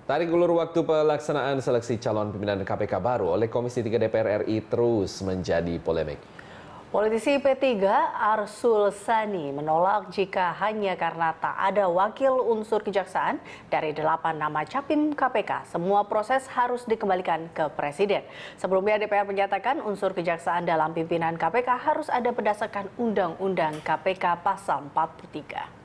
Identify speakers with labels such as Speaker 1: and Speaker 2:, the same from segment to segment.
Speaker 1: Tarik ulur waktu pelaksanaan seleksi calon pimpinan KPK baru oleh Komisi 3 DPR RI terus menjadi polemik.
Speaker 2: Politisi P3 Arsul Sani menolak jika hanya karena tak ada wakil unsur kejaksaan dari 8 nama capim KPK, semua proses harus dikembalikan ke Presiden. Sebelumnya DPR menyatakan unsur kejaksaan dalam pimpinan KPK harus ada berdasarkan Undang-Undang KPK Pasal 43.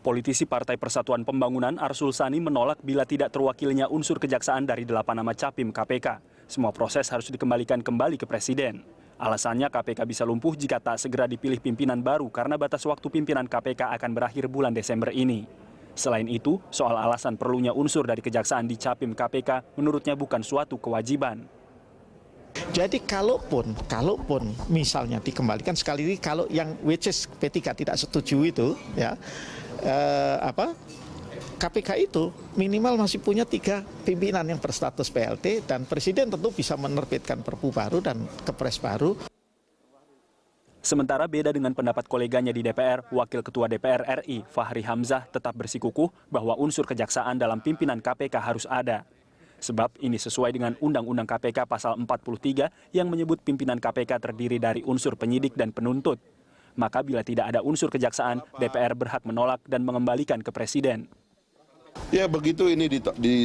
Speaker 3: Politisi Partai Persatuan Pembangunan Arsul Sani menolak bila tidak terwakilnya unsur kejaksaan dari 8 nama capim KPK. Semua proses harus dikembalikan kembali ke Presiden. Alasannya KPK bisa lumpuh jika tak segera dipilih pimpinan baru karena batas waktu pimpinan KPK akan berakhir bulan Desember ini. Selain itu, soal alasan perlunya unsur dari kejaksaan di capim KPK menurutnya bukan suatu kewajiban.
Speaker 4: Jadi kalaupun misalnya dikembalikan sekali lagi, kalau yang which is P3 tidak setuju itu ya KPK itu minimal masih punya 3 pimpinan yang berstatus PLT dan Presiden tentu bisa menerbitkan Perpu baru dan Kepres baru.
Speaker 3: Sementara beda dengan pendapat koleganya di DPR, Wakil Ketua DPR RI Fahri Hamzah tetap bersikukuh bahwa unsur kejaksaan dalam pimpinan KPK harus ada. Sebab ini sesuai dengan Undang-Undang KPK Pasal 43 yang menyebut pimpinan KPK terdiri dari unsur penyidik dan penuntut. Maka bila tidak ada unsur kejaksaan, DPR berhak menolak dan mengembalikan ke Presiden.
Speaker 5: Ya begitu ini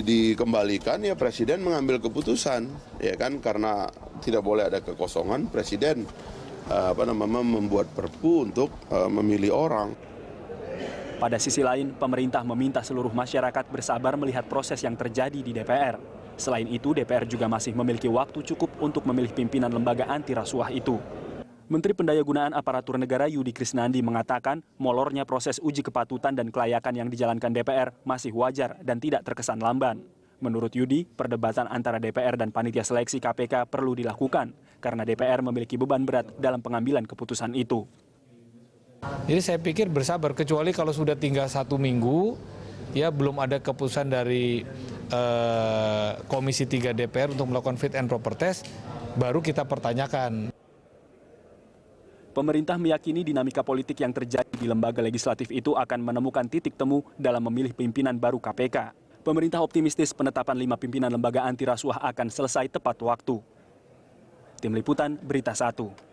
Speaker 5: dikembalikan ya Presiden mengambil keputusan ya kan, karena tidak boleh ada kekosongan. Presiden membuat Perpu untuk memilih orang.
Speaker 3: Pada sisi lain, pemerintah meminta seluruh masyarakat bersabar melihat proses yang terjadi di DPR. Selain itu, DPR juga masih memiliki waktu cukup untuk memilih pimpinan lembaga anti rasuah itu. Menteri Pendayagunaan Aparatur Negara Yudi Krisnandi mengatakan molornya proses uji kepatutan dan kelayakan yang dijalankan DPR masih wajar dan tidak terkesan lamban. Menurut Yudi, perdebatan antara DPR dan panitia seleksi KPK perlu dilakukan karena DPR memiliki beban berat dalam pengambilan keputusan itu.
Speaker 6: Jadi saya pikir bersabar, kecuali kalau sudah tinggal 1 minggu, ya belum ada keputusan dari Komisi 3 DPR untuk melakukan fit and proper test, baru kita pertanyakan.
Speaker 3: Pemerintah meyakini dinamika politik yang terjadi di lembaga legislatif itu akan menemukan titik temu dalam memilih pimpinan baru KPK. Pemerintah optimistis penetapan 5 pimpinan lembaga anti rasuah akan selesai tepat waktu. Tim Liputan, Berita 1.